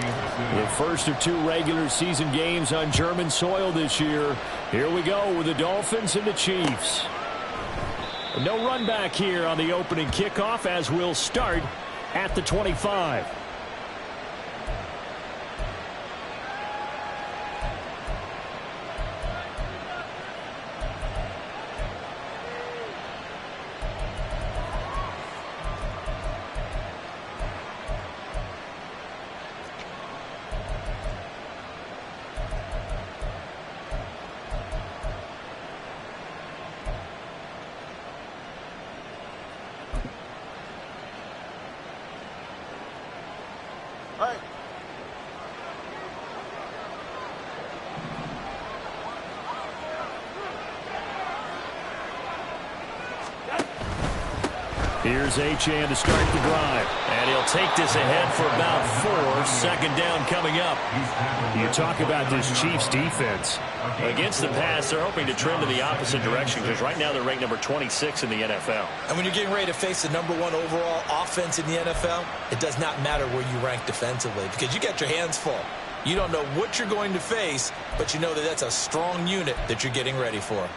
The first of 2 regular season games on German soil this year. Here we go with the Dolphins and the Chiefs. No run back here on the opening kickoff as we'll start at the 25. Here's Achane to start the drive. And he'll take this ahead for about 4. Second down coming up. You talk about this Chiefs defense. Against the pass, they're hoping to trend in the opposite direction because right now they're ranked number 26 in the NFL. And when you're getting ready to face the number 1 overall offense in the NFL, it does not matter where you rank defensively because you got your hands full. You don't know what you're going to face, but you know that that's a strong unit that you're getting ready for.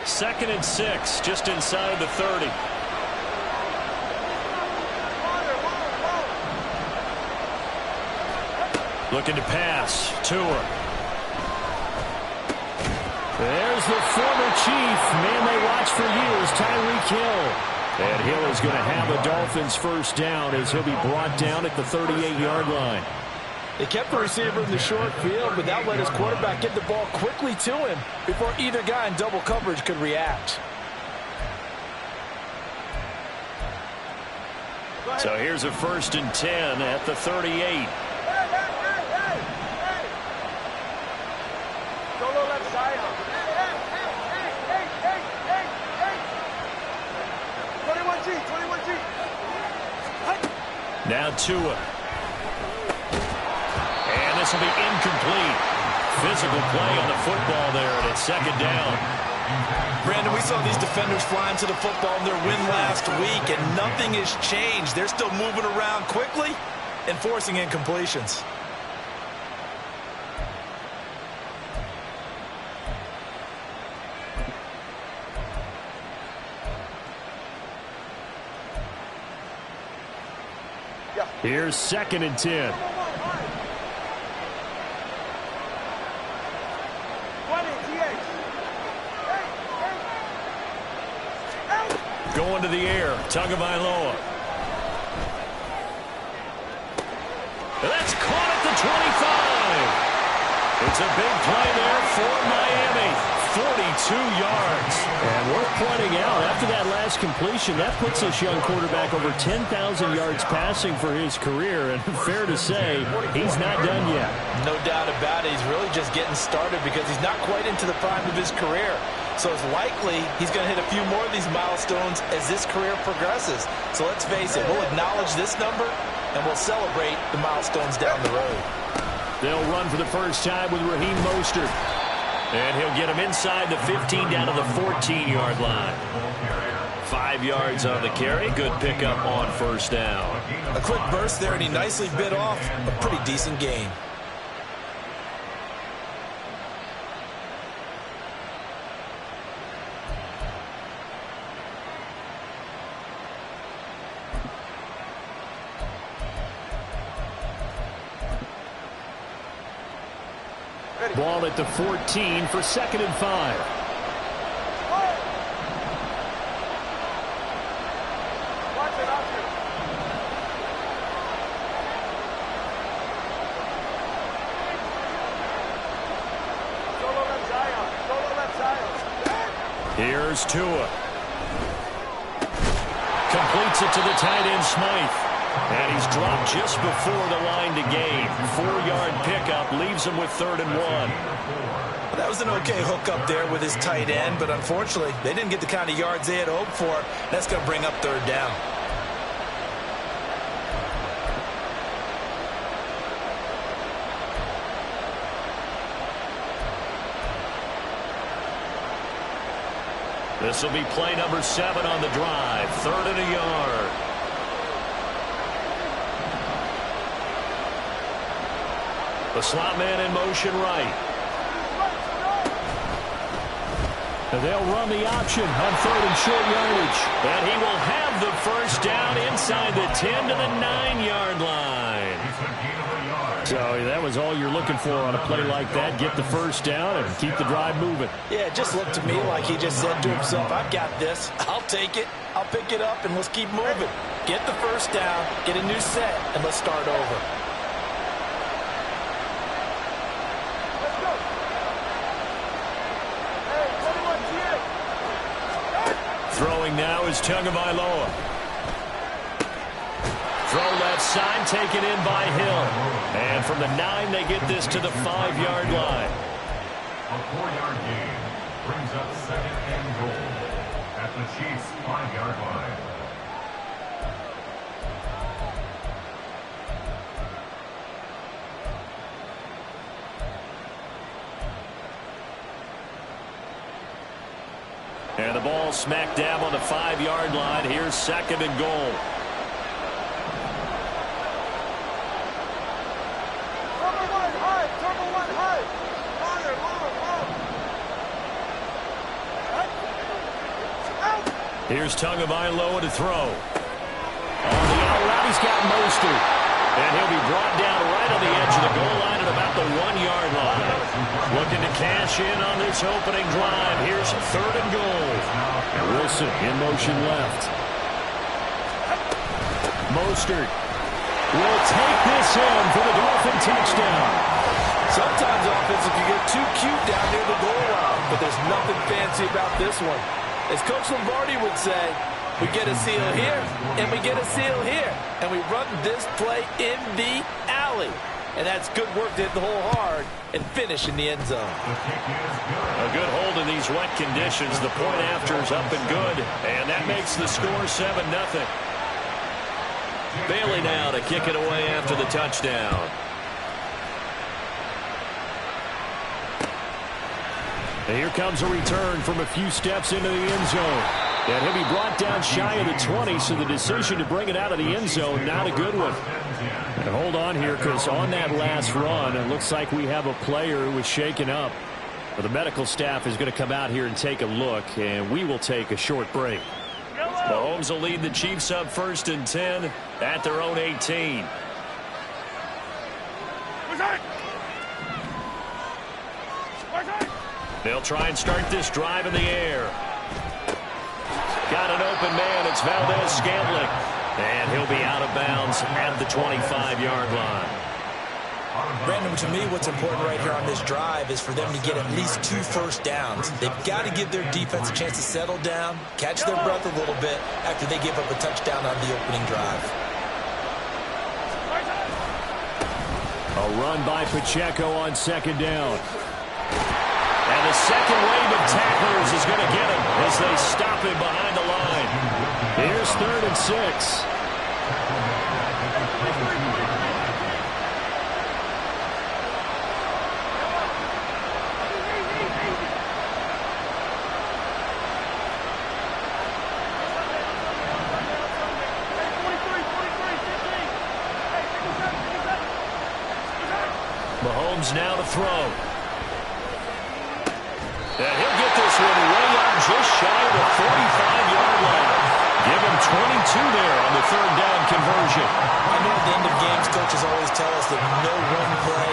2nd and 6, just inside the 30. Looking to pass. Tua. There's the former Chief. Man they watched for years, Tyreek Hill. And Hill is going to have a Dolphins first down as he'll be brought down at the 38-yard line. They kept the receiver in the short field, but that let his quarterback get the ball quickly to him before either guy in double coverage could react. So here's a 1st and 10 at the 38. Now Tua. And this will be incomplete. Physical play on the football there, and it's 2nd down. Brandon, we saw these defenders flying to the football in their win last week, and nothing has changed. They're still moving around quickly and forcing incompletions. Here's 2nd and 10. Going to the air. Tagovailoa. That's caught at the 25. It's a big play there for Miami. 42 yards. And worth pointing out, after that last completion, that puts this young quarterback over 10,000 yards passing for his career. And fair to say, he's not done yet. No doubt about it. He's really just getting started because he's not quite into the prime of his career. So it's likely he's going to hit a few more of these milestones as this career progresses. So let's face it, we'll acknowledge this number and we'll celebrate the milestones down the road. They'll run for the first time with Raheem Mostert. And he'll get him inside the 15 down to the 14-yard line. 5 yards on the carry. Good pickup on 1st down. A quick burst there, and he nicely bit off a pretty decent gain. Ball at the 14 for 2nd and 5. Here's Tua. Completes it to the tight end, Smythe. And he's dropped just before the line to gain. 4-yard pickup leaves him with 3rd and 1. That was an okay hookup there with his tight end, but unfortunately, they didn't get the kind of yards they had hoped for. That's going to bring up 3rd down. This will be play number 7 on the drive. 3rd and a yard. The slot man in motion right. And they'll run the option on 3rd and short yardage. And he will have the first down inside the 10 to the 9-yard line. So that was all you're looking for on a play like that. Get the first down and keep the drive moving. Yeah, it just looked to me like he just said to himself, I've got this. I'll take it. I'll pick it up, and let's keep moving. Get the first down, get a new set, and let's start over. Throwing now is Tagovailoa. Throw left side, taken in by Hill. And from the 9, they get this to the 5-yard line. A 4-yard gain brings up 2nd and goal at the Chiefs' 5-yard line. And the ball smack dab on the 5-yard line. Here's 2nd and goal. Here's Tagovailoa to throw. On the out route, he's got Mostert. And he'll be brought down right on the edge of the goal line at about the 1-yard line. Looking to cash in on this opening drive. Here's 3rd and goal. And Wilson in motion left. Mostert will take this in for the Dolphin touchdown. Sometimes offenses can get too cute down near the goal line, but there's nothing fancy about this one. As Coach Lombardi would say, we get a seal here, and we get a seal here, and we run this play in the alley. And that's good work to hit the hole hard and finish in the end zone. A good hold in these wet conditions. The point after is up and good, and that makes the score 7-0. Bailey now to kick it away after the touchdown. And here comes a return from a few steps into the end zone. And he'll be brought down shy of the 20, so the decision to bring it out of the end zone, not a good one. And hold on here, because on that last run, it looks like we have a player who was shaken up. But the medical staff is going to come out here and take a look, and we will take a short break. Mahomes will lead the Chiefs up 1st and 10 at their own 18. They'll try and start this drive in the air. Got an open man. It's Valdez-Scantling. And he'll be out of bounds at the 25-yard line. Brandon, to me, what's important right here on this drive is for them to get at least 2 first downs. They've got to give their defense a chance to settle down, catch their breath a little bit after they give up a touchdown on the opening drive. A run by Pacheco on 2nd down. And the second wave of tacklers is going to get him as they stop him behind the line. Here's 3rd and 6. Mahomes now to throw. And he'll get this one way up just shy of the 45-yard line. Give him 22 there on the 3rd down conversion. I know at the end of games, coaches always tell us that no one play,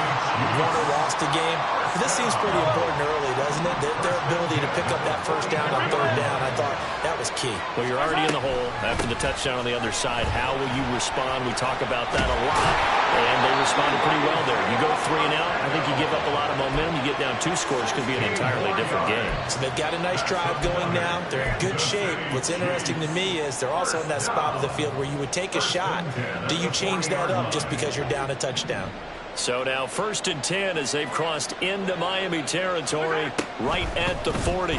won or lost a game. But this seems pretty important early, doesn't it? Their ability to pick up that first down on 3rd down, I thought that was key. Well, you're already in the hole after the touchdown on the other side. How will you respond? We talk about that a lot, and they responded pretty well there. You go 3 and out, I think you give up a lot of momentum. You get down 2 scores, could be an entirely different game. So they've got a nice drive going now. They're in good shape. What's interesting to me is they're also in that spot of the field where you would take a shot. Do you change that up just because you're down a touchdown? So now 1st and 10 as they've crossed into Miami territory right at the 40.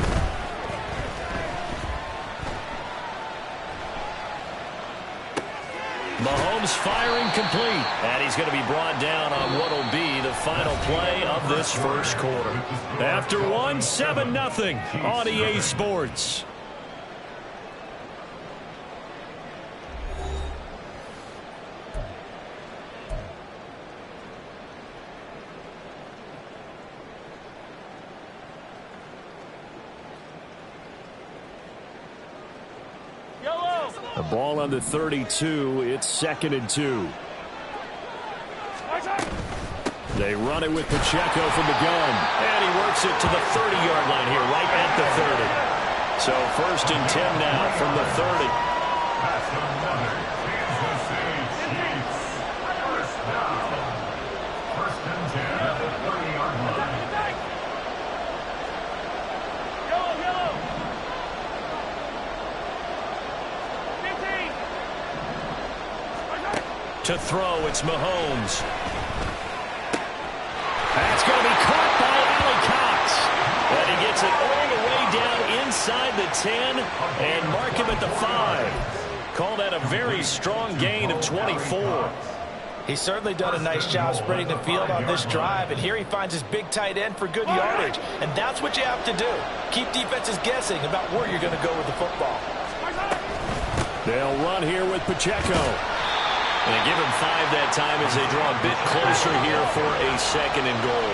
Mahomes firing complete. And he's going to be brought down on what will be the final play of this first quarter. After 7-0 on EA Sports. The ball on the 32. It's 2nd and 2. They run it with Pacheco from the gun. And he works it to the 30-yard line here, right at the 30. So 1st and 10 now from the 30. That's another Kansas City Chiefs first down. 1st and 10 at the 30-yard line. To throw, it's Mahomes. That's going to be caught by Allie Cox. And he gets it all the way down inside the 10 and mark him at the 5. Call that a very strong gain of 24. He's certainly done a nice job spreading the field on this drive, and here he finds his big tight end for good yardage. And that's what you have to do. Keep defenses guessing about where you're going to go with the football. They'll run here with Pacheco. And they give him 5 that time as they draw a bit closer here for a 2nd and goal.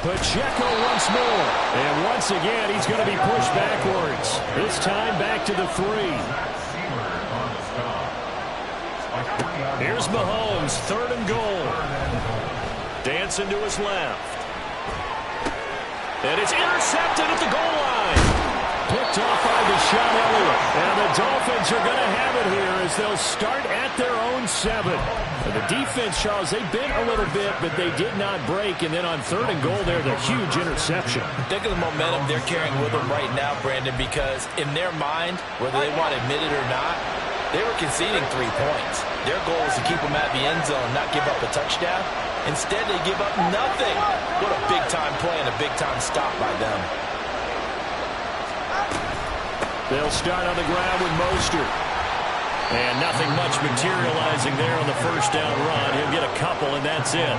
Pacheco once more. And once again, he's going to be pushed backwards. This time back to the 3. Here's Mahomes, 3rd and goal. Dancing to his left. And it's intercepted at the goal line. Picked off by Deshaun Elliott. And the Dolphins are going to have it here as they'll start at their own 7. And the defense, Charles, they bent a little bit, but they did not break. And then on 3rd and goal there, the huge interception. Think of the momentum they're carrying with them right now, Brandon, because in their mind, whether they want to admit it or not, they were conceding 3 points. Their goal is to keep them out of the end zone, not give up a touchdown. Instead, they give up nothing. What a big-time play and a big-time stop by them. They'll start on the ground with Mostert. And nothing much materializing there on the 1st down run. He'll get a couple, and that's it.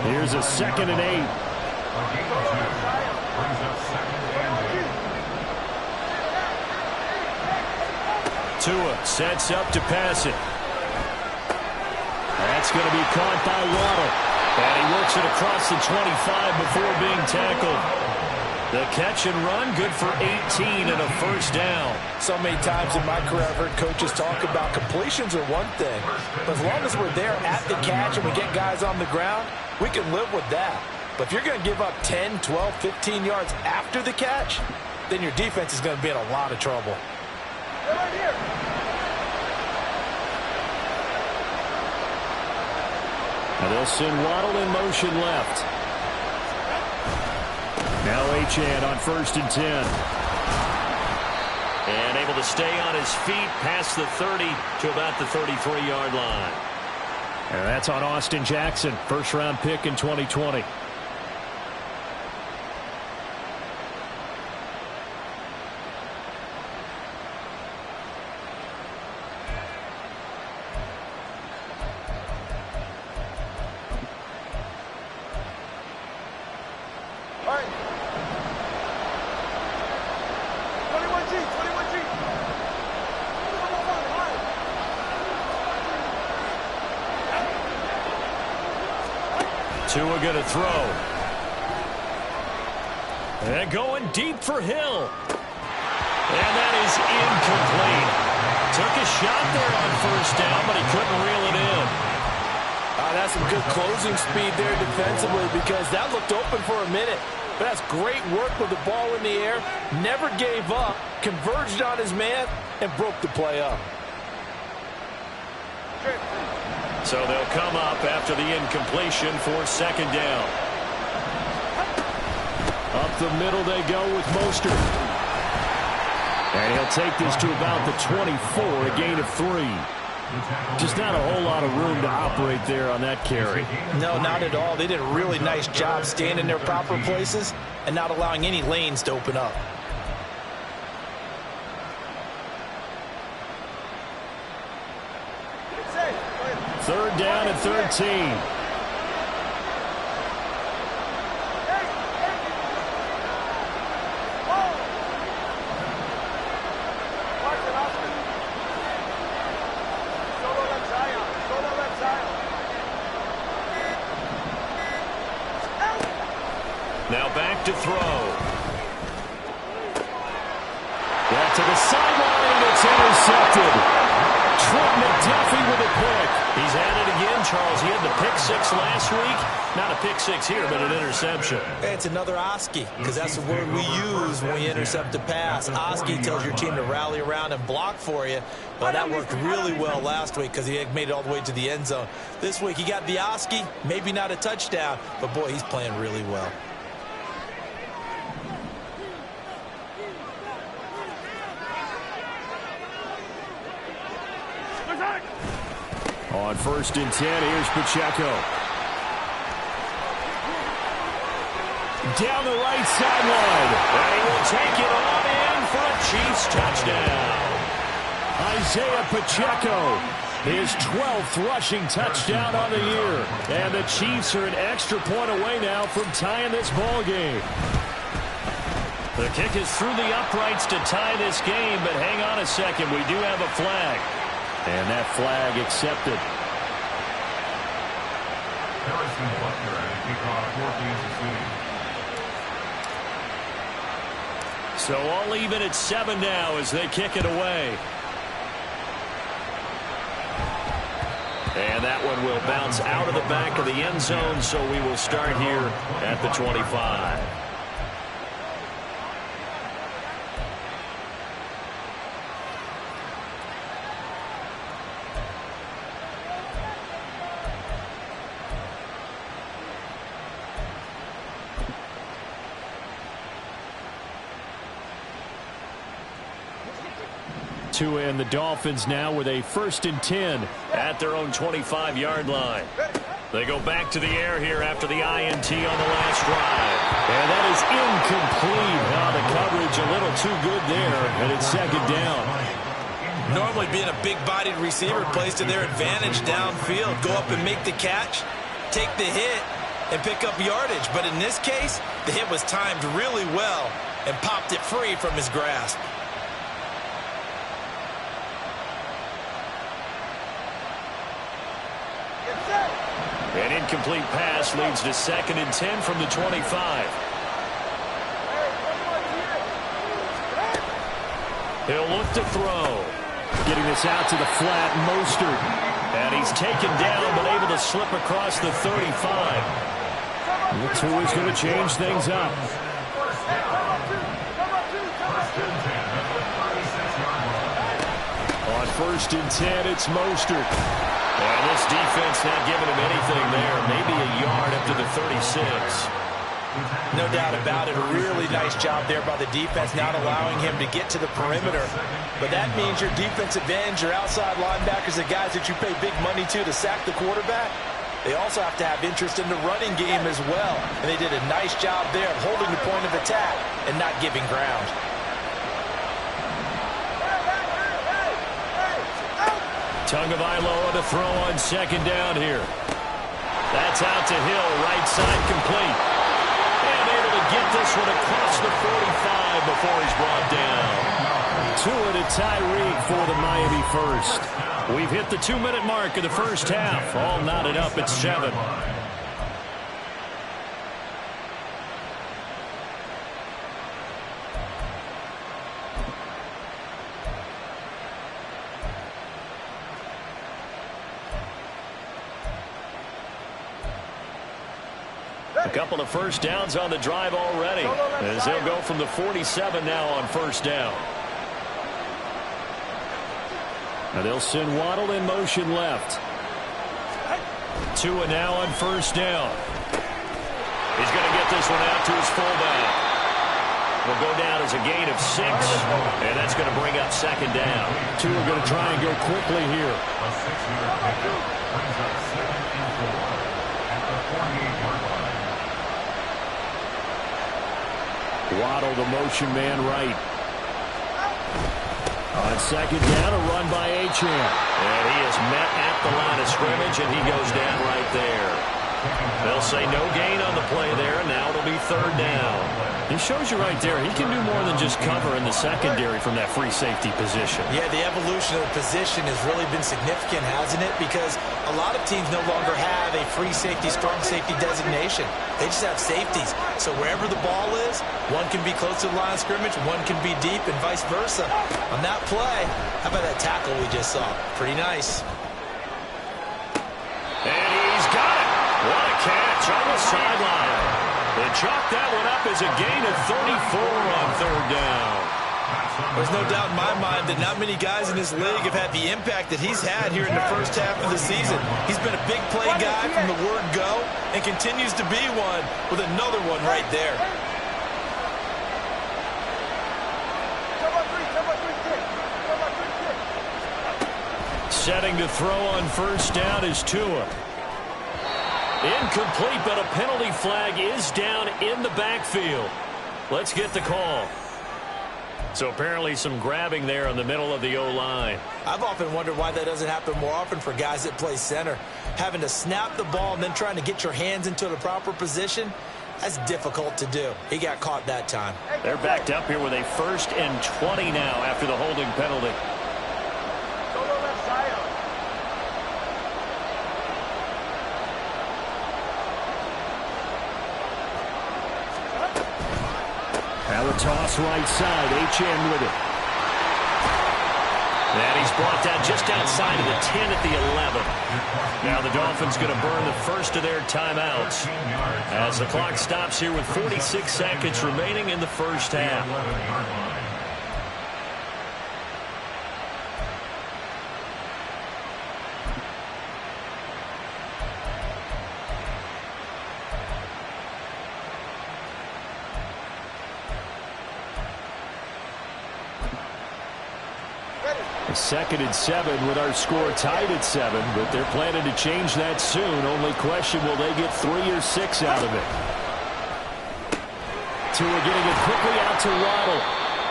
Here's a 2nd and 8. Tua sets up to pass it. That's going to be caught by Waddle. And he works it across the 25 before being tackled. The catch and run, good for 18 and a 1st down. So many times in my career I've heard coaches talk about completions are one thing. But as long as we're there at the catch and we get guys on the ground, we can live with that. But if you're going to give up 10, 12, 15 yards after the catch, then your defense is going to be in a lot of trouble. Right here. And they'll send Waddle in motion left. Now Achane on 1st and 10. And able to stay on his feet past the 30 to about the 33-yard line. And that's on Austin Jackson, 1st-round pick in 2020. Tua going to throw. And going deep for Hill. And that is incomplete. Took a shot there on 1st down, but he couldn't reel it in. That's some good closing speed there defensively because that looked open for a minute. But that's great work with the ball in the air. Never gave up, converged on his man, and broke the play up. So they'll come up after the incompletion for 2nd down. Up the middle they go with Mostert. And he'll take this to about the 24, a gain of 3. Just not a whole lot of room to operate there on that carry. No, not at all. They did a really nice job staying in their proper places and not allowing any lanes to open up. 3rd down and 13. Now look to throw. Back to the sideline, and it's intercepted. Trent McDuffie with a pick. He's at it again, Charles. He had the pick six last week. Not a pick six here, but an interception. It's another Oski, because that's the word we use when we intercept a pass. Oski tells your team to rally around and block for you. Well, that worked really well last week because he made it all the way to the end zone. This week, he got the Oski, maybe not a touchdown, but, boy, he's playing really well. On 1st and 10, here's Pacheco. Down the right sideline. And he will take it on in for a Chiefs touchdown. Isaiah Pacheco, his 12th rushing touchdown on the year. And the Chiefs are an extra point away now from tying this ball game. The kick is through the uprights to tie this game, but hang on a second. We do have a flag. And that flag accepted. Harrison Butker at kickoff for Kansas City. So all even at 7 now as they kick it away. And that one will bounce out of the back of the end zone, so we will start here at the 25. And the Dolphins now with a 1st and 10 at their own 25-yard line. They go back to the air here after the INT on the last drive. And that is incomplete. The coverage a little too good there, and it's 2nd down. Normally being a big-bodied receiver plays to their advantage downfield. Go up and make the catch, take the hit, and pick up yardage. But in this case, the hit was timed really well and popped it free from his grasp. An incomplete pass leads to 2nd and 10 from the 25. He'll look to throw. Getting this out to the flat, Mostert. And he's taken down, but able to slip across the 35. That's always going to change things up. On 1st and 10, it's Mostert. And this defense not giving him anything there. Maybe a yard up to the 36. No doubt about it. A really nice job there by the defense, not allowing him to get to the perimeter. But that means your defensive ends, your outside linebackers, the guys that you pay big money to sack the quarterback, they also have to have interest in the running game as well. And they did a nice job there of holding the point of attack and not giving ground. Tagovailoa to throw on 2nd down here. That's out to Hill, right side complete. And able to get this one across the 45 before he's brought down. 2 to Tyreek for the Miami first. We've hit the 2-minute mark of the first half. All knotted up at 7. A couple of first downs on the drive already, as they'll go from the 47 now on 1st down. Now they'll send Waddle in motion left. Tua now on 1st down. He's going to get this one out to his fullback. Will go down as a gain of 6, and that's going to bring up 2nd down. Tua going to try and go quickly here. A 6-yard pickup brings up 2nd and 4 at the 48-yard line. Waddle, the motion man right. On 2nd down, a run by Achane. And he is met at the line of scrimmage, and he goes down right there. They'll say no gain on the play there, and now it'll be third down. He shows you right there, he can do more than just cover in the secondary from that free safety position. Yeah, the evolution of the position has really been significant, hasn't it? Because a lot of teams no longer have a free safety, strong safety designation. They just have safeties. So wherever the ball is, one can be close to the line of scrimmage, one can be deep, and vice versa. On that play, how about that tackle we just saw? Pretty nice. And he's got it. What a catch on the sideline. They chalk that one up as a gain of 34 on third down. There's no doubt in my mind that not many guys in this league have had the impact that he's had here in the first half of the season. He's been a big play guy from the word go and continues to be one with another one right there. Setting to throw on first down is Tua. Incomplete, but a penalty flag is down in the backfield. Let's get the call. So apparently some grabbing there in the middle of the O-line. I've often wondered why that doesn't happen more often for guys that play center. Having to snap the ball and then trying to get your hands into the proper position, that's difficult to do. He got caught that time. They're backed up here with a 1st and 20 now after the holding penalty. Now the toss right side. HN with it. And he's brought down just outside of the 10 at the 11. Now the Dolphins going to burn the first of their timeouts as the clock stops here with 46 seconds remaining in the first half. Second and 7 with our score tied at 7, but they're planning to change that soon. Only question, will they get 3 or 6 out of it? Tua getting it quickly out to Waddle.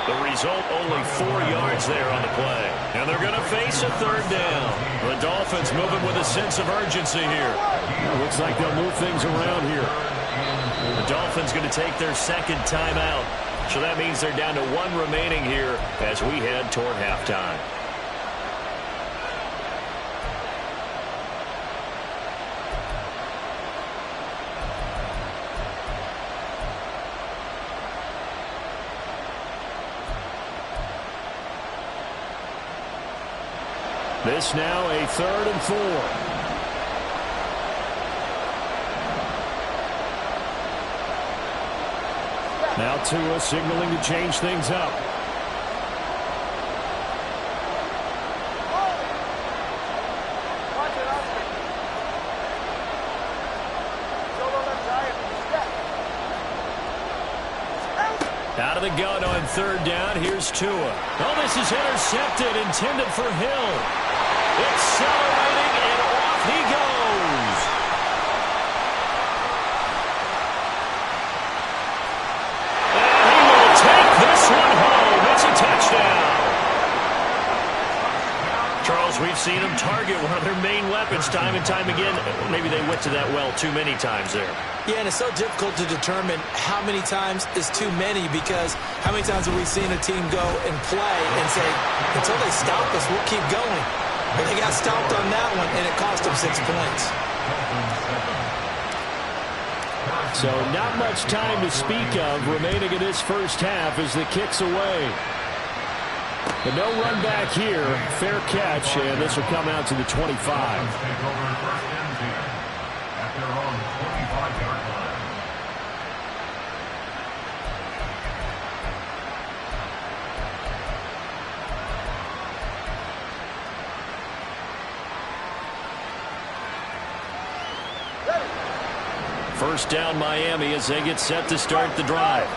The result, only 4 yards there on the play. And they're going to face a third down. The Dolphins moving with a sense of urgency here. Looks like they'll move things around here. The Dolphins going to take their second timeout. So that means they're down to 1 remaining here as we head toward halftime. This now a 3rd and 4. Now Tua signaling to change things up. Out of the gun on third down. Here's Tua. Oh, this is intercepted, intended for Hill. Accelerating, and off he goes. And he will take this one home. It's a touchdown. Charles, we've seen him target one of their main weapons time and time again. Maybe they went to that well too many times there. Yeah, and it's so difficult to determine how many times is too many, because how many times have we seen a team go and play and say, until they stop us, we'll keep going. But they got stopped on that one, and it cost them 6 points. So not much time to speak of remaining in this first half as the kick's away. But no run back here. Fair catch, and this will come out to the 25. First down Miami as they get set to start the drive.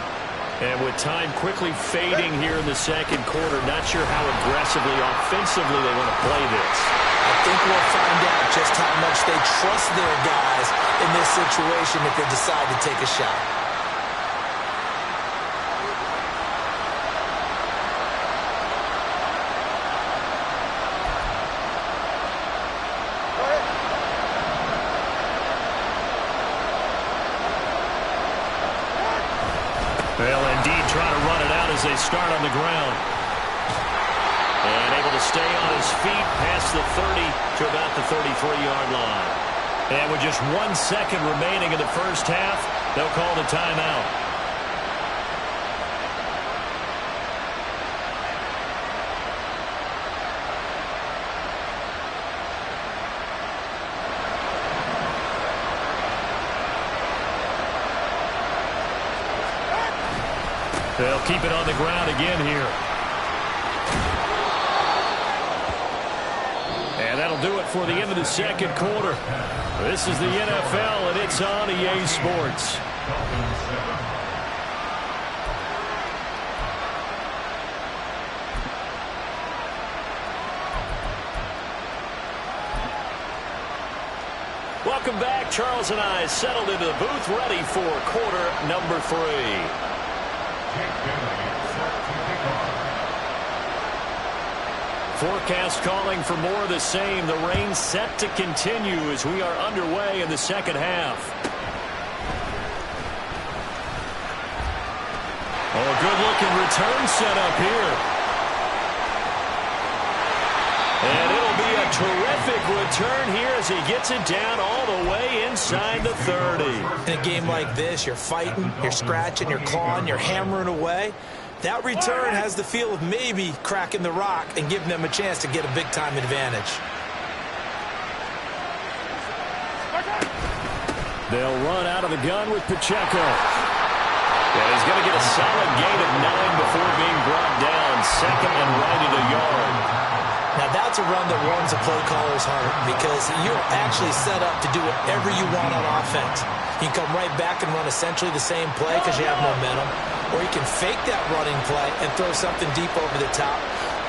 And with time quickly fading here in the second quarter, not sure how aggressively, offensively they want to play this. I think we'll find out just how much they trust their guys in this situation if they decide to take a shot. they start on the ground. And able to stay on his feet past the 30 to about the 33-yard line. And with just 1 second remaining in the first half, they'll call the timeout. They'll keep it on the ground again here. And that'll do it for the end of the second quarter. This is the NFL, and it's on EA Sports. Welcome back. Charles and I settled into the booth, ready for quarter number 3. Forecast calling for more of the same. The rain set to continue as we are underway in the second half. Oh, a good-looking return set up here. And it'll be a terrific return here as he gets it down all the way inside the 30. In a game like this, you're fighting, you're scratching, you're clawing, you're hammering away. That return has the feel of maybe cracking the rock and giving them a chance to get a big-time advantage. They'll run out of the gun with Pacheco. And he's going to get a solid gain of 9 before being brought down. Second and right at a yard. Now that's a run that warms a play caller's heart because you're actually set up to do whatever you want on offense. You can come right back and run essentially the same play because you have momentum, or you can fake that running play and throw something deep over the top,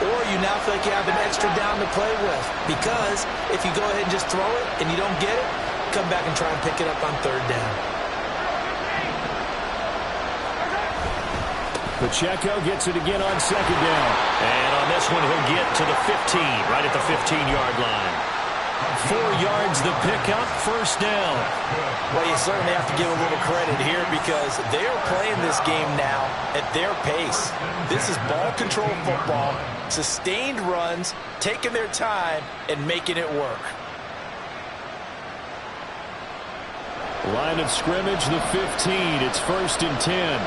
or you now feel like you have an extra down to play with because if you go ahead and just throw it and you don't get it, come back and try and pick it up on third down. Pacheco gets it again on second down. And on this one, he'll get to the 15, right at the 15-yard line. 4 yards the pickup, first down. Well, you certainly have to give a little credit here because they are playing this game now at their pace. This is ball control football, sustained runs, taking their time, and making it work. Line of scrimmage, the 15. It's first and 10.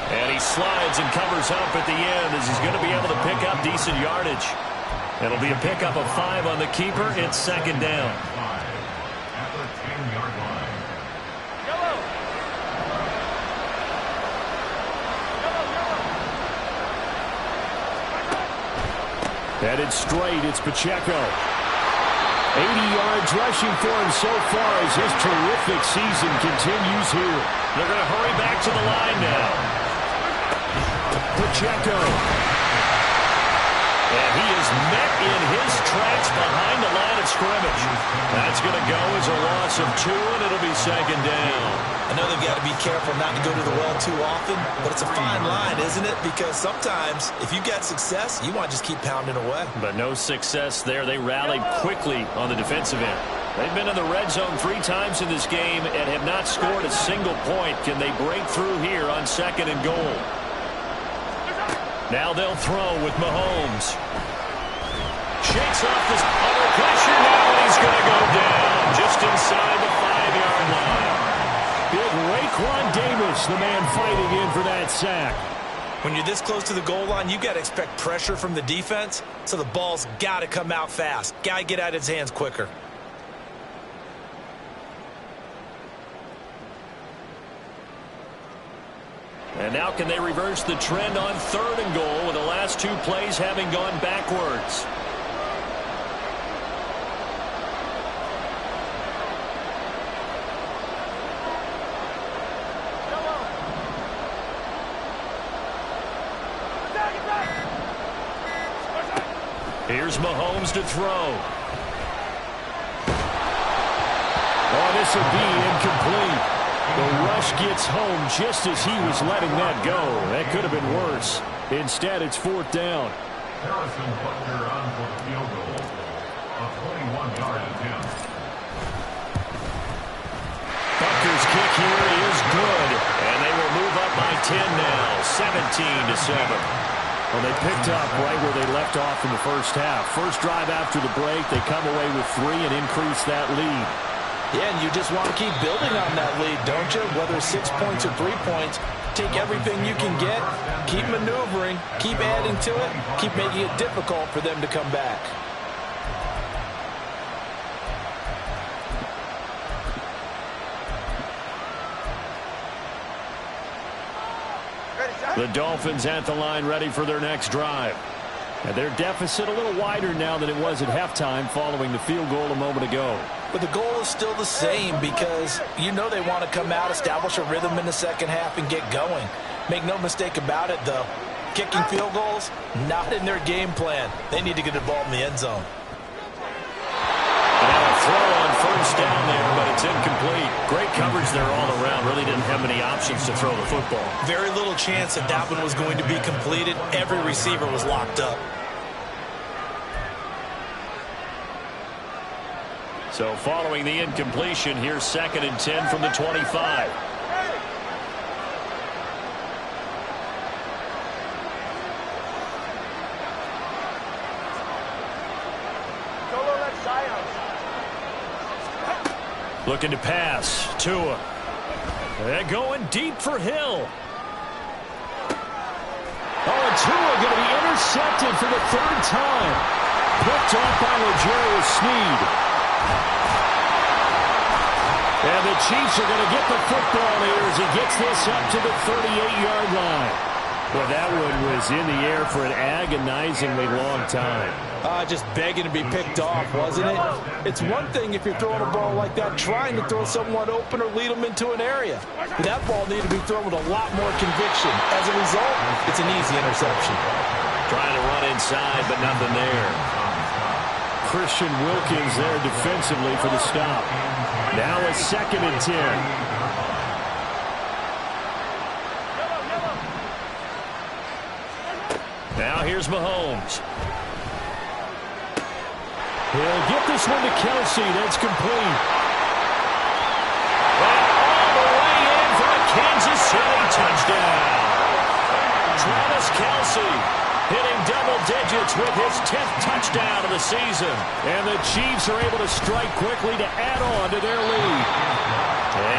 And he slides and covers up at the end as he's going to be able to pick up decent yardage. It'll be a pickup of 5 on the keeper. It's second down. At the 10-yard line. Headed straight, it's Pacheco. 80 yards rushing for him so far as his terrific season continues here. They're going to hurry back to the line now. Pacheco. And he is met in his tracks behind the line of scrimmage. That's going to go as a loss of 2, and it'll be second down. I know they've got to be careful not to go to the well too often, but it's a fine line, isn't it? Because sometimes, if you get success, you want to just keep pounding away. But no success there. They rallied quickly on the defensive end. They've been in the red zone 3 times in this game and have not scored a single point. Can they break through here on second and goal? Now they'll throw with Mahomes. Shakes off this under pressure now, and he's going to go down just inside the 5-yard line. Big Raekwon Davis, the man fighting in for that sack. When you're this close to the goal line, you've got to expect pressure from the defense, so the ball's got to come out fast. Got to get out of his hands quicker. And now can they reverse the trend on third and goal with the last 2 plays having gone backwards? Here's Mahomes to throw. Oh, this will be incomplete. The rush gets home just as he was letting that go. That could have been worse. Instead, it's 4th down. Harrison Butker on for the field goal. A 21-yard attempt. here is good. And they will move up by 10 now, 17-7. Well, they picked up right where they left off in the first half. First drive after the break, they come away with 3 and increase that lead. Yeah, and you just want to keep building on that lead, don't you? Whether it's 6 points or 3 points, take everything you can get, keep maneuvering, keep adding to it, keep making it difficult for them to come back. The Dolphins at the line ready for their next drive. And their deficit a little wider now than it was at halftime following the field goal a moment ago. But the goal is still the same because you know they want to come out, establish a rhythm in the second half, and get going. Make no mistake about it, though. Kicking field goals, not in their game plan. They need to get the ball in the end zone. And now a throw on first down there, but it's incomplete. Great coverage there all around. Really didn't have many options to throw the football. Very little chance that that one was going to be completed. Every receiver was locked up. So following the incompletion, here's 2nd and 10 from the 25. Looking to pass. Tua. They're going deep for Hill. Oh, and Tua going to be intercepted for the 3rd time. Picked off by L'Jarius Sneed. And the Chiefs are going to get the football here as he gets this up to the 38-yard line. Well, that one was in the air for an agonizingly long time. Just begging to be picked off, wasn't it? It's one thing if you're throwing a ball like that, trying to throw someone open or lead them into an area. That ball needed to be thrown with a lot more conviction. As a result, it's an easy interception. Trying to run inside, but nothing there. Christian Wilkins there defensively for the stop. Now a 2nd and 10. Now here's Mahomes. He'll get this one to Kelsey. That's complete. And all the way in for a Kansas City touchdown. Travis Kelsey hitting double digits with his 10th touchdown of the season. And the Chiefs are able to strike quickly to add on to their lead.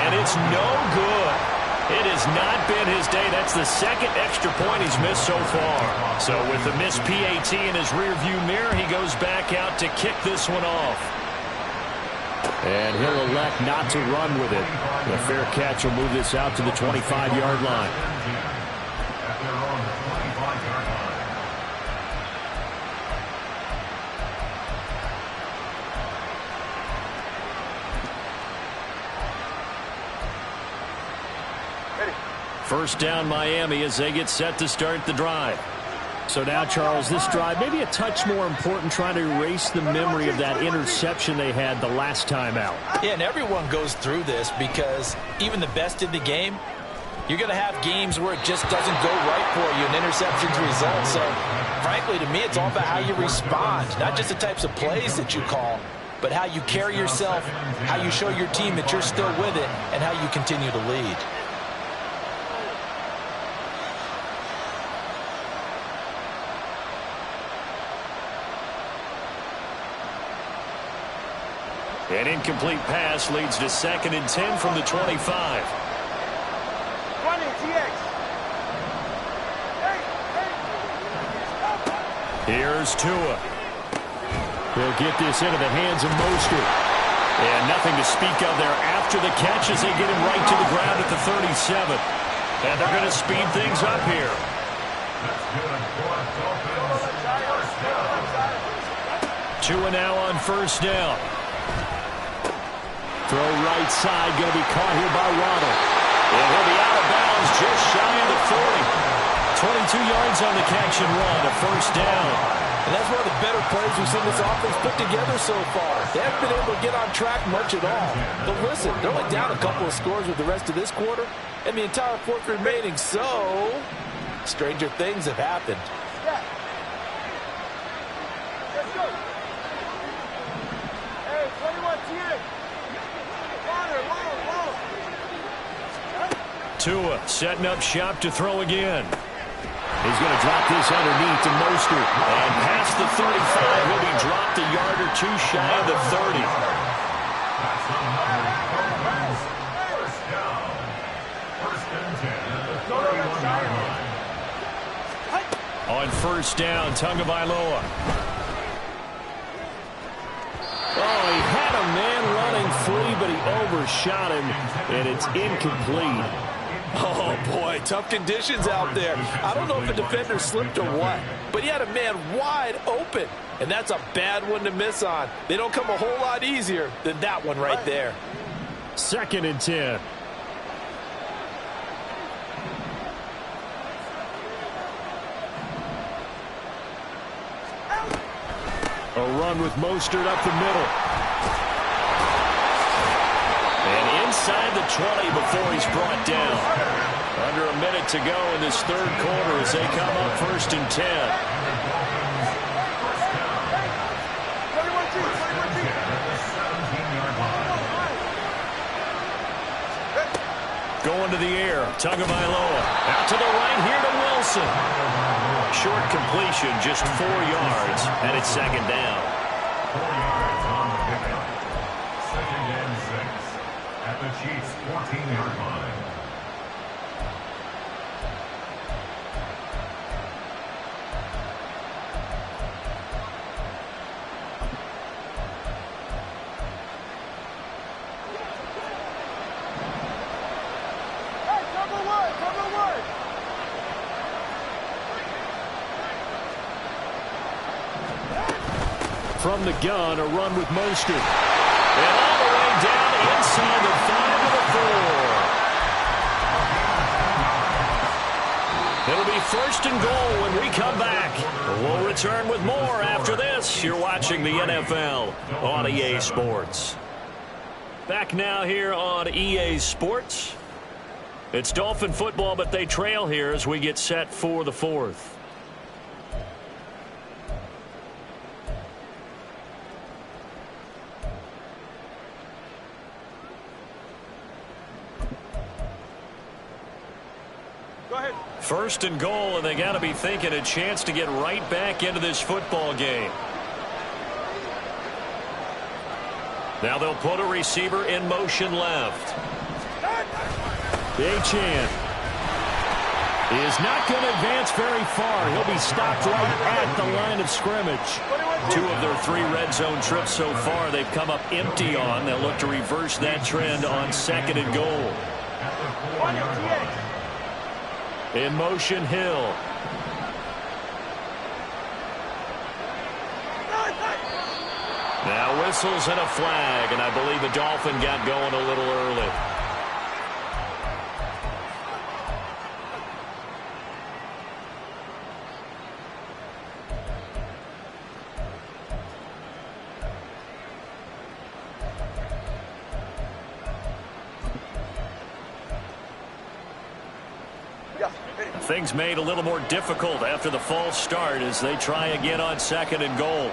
And it's no good. It has not been his day. That's the 2nd extra point he's missed so far. So with the missed PAT in his rearview mirror, he goes back out to kick this one off. And he'll elect not to run with it. The fair catch will move this out to the 25-yard line. First down Miami as they get set to start the drive. So now, Charles, this drive maybe a touch more important, trying to erase the memory of that interception they had the last time out. Yeah, and everyone goes through this because even the best in the game, you're going to have games where it just doesn't go right for you and interceptions result. So, frankly, to me, it's all about how you respond, not just the types of plays that you call, but how you carry yourself, how you show your team that you're still with it, and how you continue to lead. An incomplete pass leads to 2nd and 10 from the 25. Here's Tua. He'll get this into the hands of Mostert. And nothing to speak of there after the catch as they get him right to the ground at the 37. And they're going to speed things up here. Tua now on first down. Throw right side, going to be caught here by Waddle. And he'll be out of bounds just shy of the 40. 22 yards on the catch and run, a first down. And that's one of the better plays we've seen this offense put together so far. They haven't been able to get on track much at all. But listen, they're only down a couple of scores with the rest of this quarter and the entire 4th remaining. So, stranger things have happened. Let's go. Hey, 21 TA. Tua setting up shop to throw again. He's going to drop this underneath to Mostert. And past the 35, he'll be dropped a yard or two shy of the 30. That's another Dolphins first down. First and 10 at the 31-yard line. On first down, Tagovailoa. Oh, he had a man running free, but he overshot him, and it's incomplete. Oh, boy, tough conditions out there. I don't know if the defender slipped or what, but he had a man wide open, and that's a bad one to miss on. They don't come a whole lot easier than that one right there. Second and 10. A run with Mostert up the middle. And inside the 20 before he's brought down. Under a minute to go in this third quarter as they come up first and 10. Going to the air. Tagovailoa. Out to the right here to Wilson. Short completion, just 4 yards, and it's second down. 4 yards on the pickup. Second and 6 at the Chiefs' 14-yard line. From the gun, a run with Mostert. And all the way down inside the 5 to the 4. It'll be first and goal when we come back. We'll return with more after this. You're watching the NFL on EA Sports. Back now here on EA Sports. It's Dolphin football, but they trail here as we get set for the fourth. First and goal, and they got to be thinking a chance to get right back into this football game. Now they'll put a receiver in motion left. Achane is not going to advance very far. He'll be stopped right at the line of scrimmage. 2 of their 3 red zone trips so far they've come up empty on. They'll look to reverse that trend on second and goal. In motion, Hill. Now whistles and a flag, and I believe the Dolphin got going a little early. Things made a little more difficult after the false start as they try again on second and goal.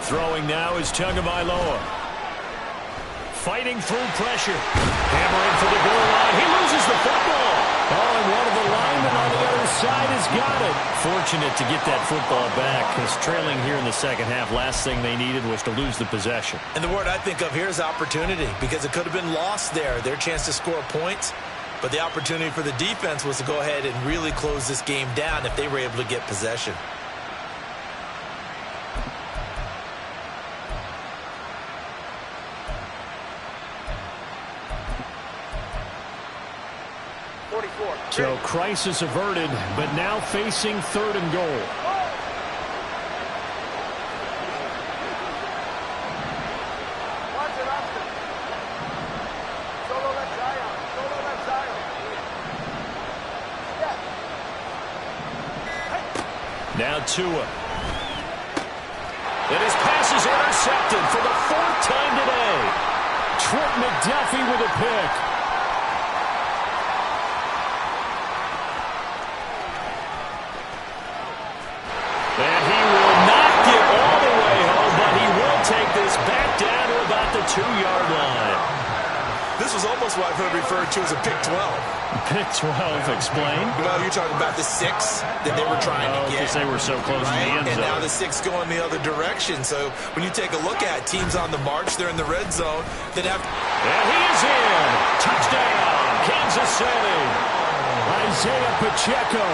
Throwing now is Tagovailoa. Fighting through pressure. Hammering for the goal line. He loses the football. Oh, and one of the linemen on the other side has got it. Fortunate to get that football back, because trailing here in the second half, last thing they needed was to lose the possession. And the word I think of here is opportunity, because it could have been lost there, their chance to score points. But the opportunity for the defense was to go ahead and really close this game down if they were able to get possession. So crisis averted, but now facing third and goal. Now Tua. And his pass is intercepted for the 4th time today. Trent McDuffie with a pick. This was almost what I've heard referred to as a pick 12. Pick 12, explain. Well, you're talking about the 6 that they were trying to get. Because they were so close to the end zone. And now the 6 going the other direction. So when you take a look at teams on the march, they're in the red zone. That have. And he is in. Touchdown, Kansas City. Isaiah Pacheco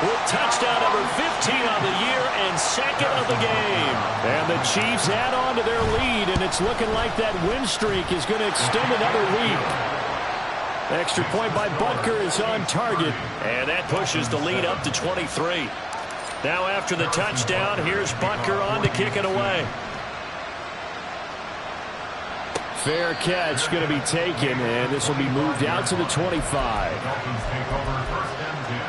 with touchdown number 15 on the year and second of the game. And the Chiefs add on to their lead, and it's looking like that win streak is going to extend another week. Extra point by Butker is on target. And that pushes the lead up to 23. Now after the touchdown, here's Butker on to kick it away. Fair catch going to be taken, and this will be moved out to the 25. Dolphins take over first and 10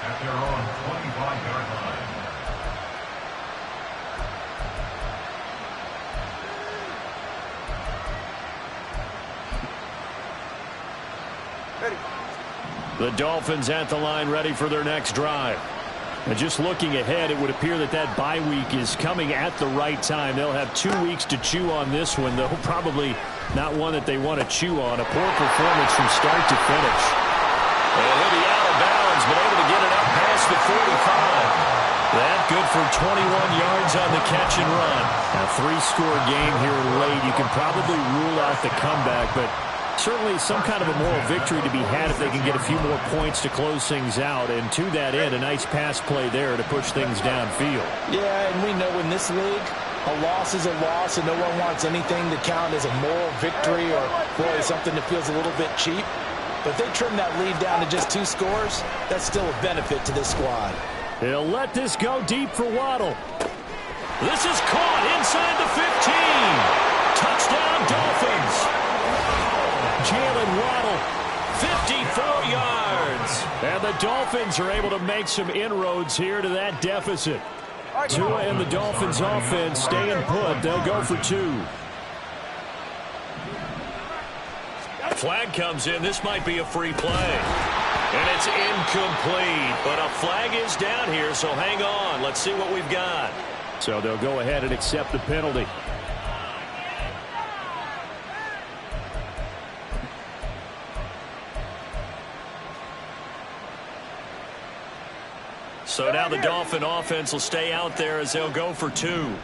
at their own 25-yard line. The Dolphins at the line ready for their next drive. And just looking ahead, it would appear that that bye week is coming at the right time. They'll have 2 weeks to chew on this one, though probably not one that they want to chew on. A poor performance from start to finish. And he'll be out of bounds, but able to get it up past the 45. That good for 21 yards on the catch and run. A 3-score game here late. You can probably rule out the comeback, but certainly some kind of a moral victory to be had if they can get a few more points to close things out. And to that end, a nice pass play there to push things downfield. Yeah, and we know in this league, a loss is a loss, and no one wants anything to count as a moral victory or, boy, something that feels a little bit cheap. But if they trim that lead down to just 2 scores, that's still a benefit to this squad. He'll let this go deep for Waddle. This is caught inside the 15. Touchdown, Dolphins. Jalen Waddle, 54 yards. And the Dolphins are able to make some inroads here to that deficit. Tua and the Dolphins offense staying put. They'll go for 2. Flag comes in. This might be a free play. And it's incomplete. But a flag is down here, so hang on. Let's see what we've got. So they'll go ahead and accept the penalty. So now the Dolphin offense will stay out there as they'll go for 2.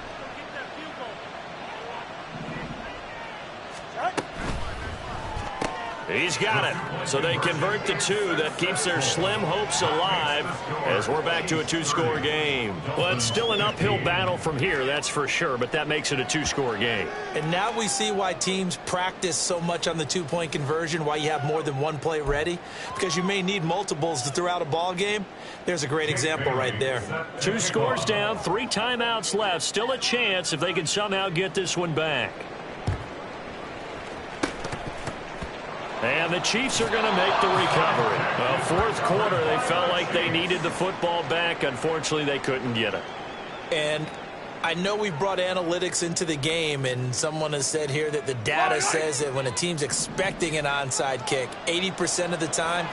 He's got it. So they convert the 2. That keeps their slim hopes alive as we're back to a 2-score game. Well, it's still an uphill battle from here, that's for sure, but that makes it a 2-score game. And now we see why teams practice so much on the 2-point conversion, why you have more than one play ready, because you may need multiples to throw out a ball game. There's a great example right there. 2 scores down, 3 timeouts left. Still a chance if they can somehow get this one back. And the Chiefs are going to make the recovery. Well, 4th quarter, they felt like they needed the football back. Unfortunately, they couldn't get it. And I know we brought analytics into the game, and someone has said here that the data says that when a team's expecting an onside kick, 80% of the time,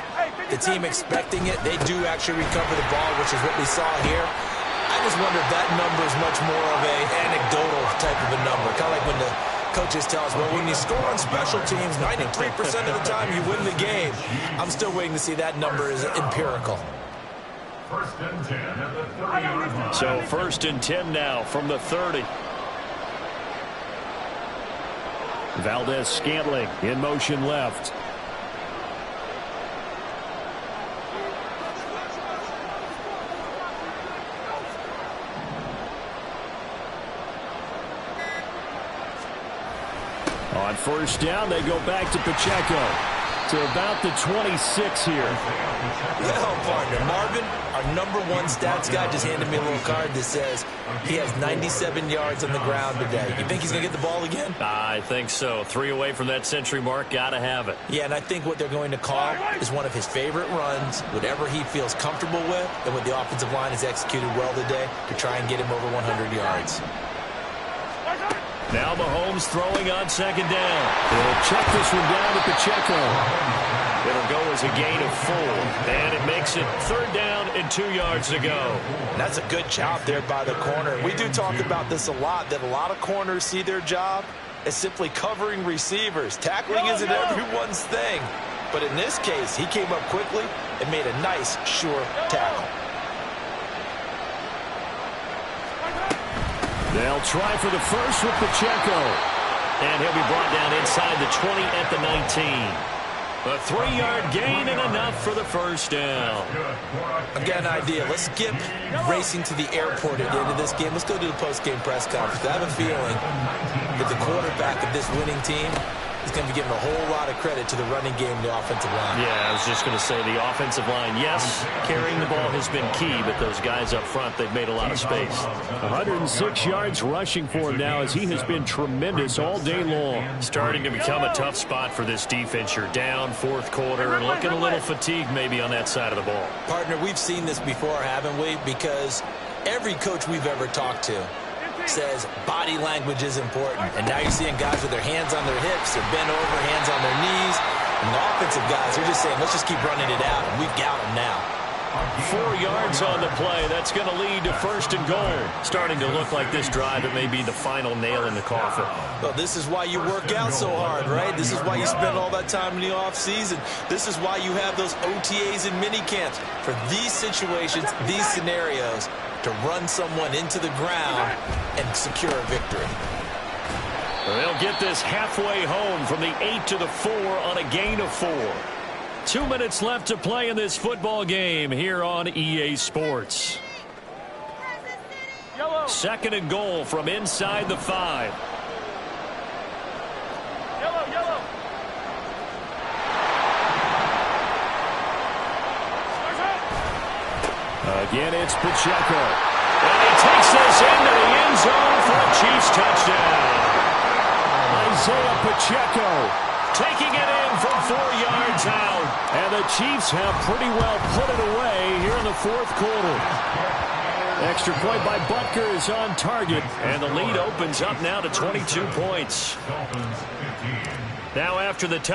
the team expecting it, they do actually recover the ball, which is what we saw here. I just wonder if that number is much more of an anecdotal type of a number, kind of like when the coaches tell us, well, when you score on special teams, 93% of the time you win the game. I'm still waiting to see that number is empirical. First and 10 at the 30-yard line. So 1st and 10 now from the 30. Valdez-Scantling in motion left. On 1st down, they go back to Pacheco to about the 26 here. Well, partner, Marvin, our #1 stats guy, just handed me a little card that says he has 97 yards on the ground today. You think he's going to get the ball again? I think so. 3 away from that century mark. Got to have it. Yeah, and I think what they're going to call is one of his favorite runs, whatever he feels comfortable with, and what the offensive line has executed well today to try and get him over 100 yards. Now Mahomes throwing on 2nd down. He'll check this one down to Pacheco. It'll go as a gain of 4. And it makes it 3rd down and 2 yards to go. And that's a good job there by the corner. We do talk about this a lot, that a lot of corners see their job is simply covering receivers. Tackling isn't everyone's thing. But in this case, he came up quickly and made a nice, sure tackle. They'll try for the first with Pacheco. And he'll be brought down inside the 20 at the 19. A 3-yard gain and enough for the first down. I've got an idea. Let's skip racing to the airport at the end of this game. Let's go to the post-game press conference. I have a feeling that the quarterback of this winning team is going to be giving a whole lot of credit to the running game and the offensive line. Yeah, I was just going to say the offensive line, yes, carrying the ball has been key, but those guys up front, they've made a lot of space. 106 yards rushing for him now as he has been tremendous all day long. Starting to become a tough spot for this defense. You're down fourth quarter and looking a little fatigued maybe on that side of the ball. Partner, we've seen this before, haven't we? Because every coach we've ever talked to says body language is important. And now you're seeing guys with their hands on their hips, they're bent over, hands on their knees. And the offensive guys, they're just saying, let's just keep running it out, and we've got them now. 4 yards on the play. That's going to lead to first and goal. Starting to look like this drive, it may be the final nail in the coffin. Well, this is why you work out so hard, right? This is why you spend all that time in the offseason. This is why you have those OTAs and mini camps. For these situations, these scenarios, to run someone into the ground and secure a victory. They'll get this halfway home from the 8 to the 4 on a gain of 4. 2 minutes left to play in this football game here on EA Sports. Second and goal from inside the 5. Again, it's Pacheco. And he takes this into the end zone for a Chiefs touchdown. Isaiah Pacheco taking it in from 4 yards out. And the Chiefs have pretty well put it away here in the fourth quarter. Extra point by Butker is on target. And the lead opens up now to 22 points. Now after the touchdown.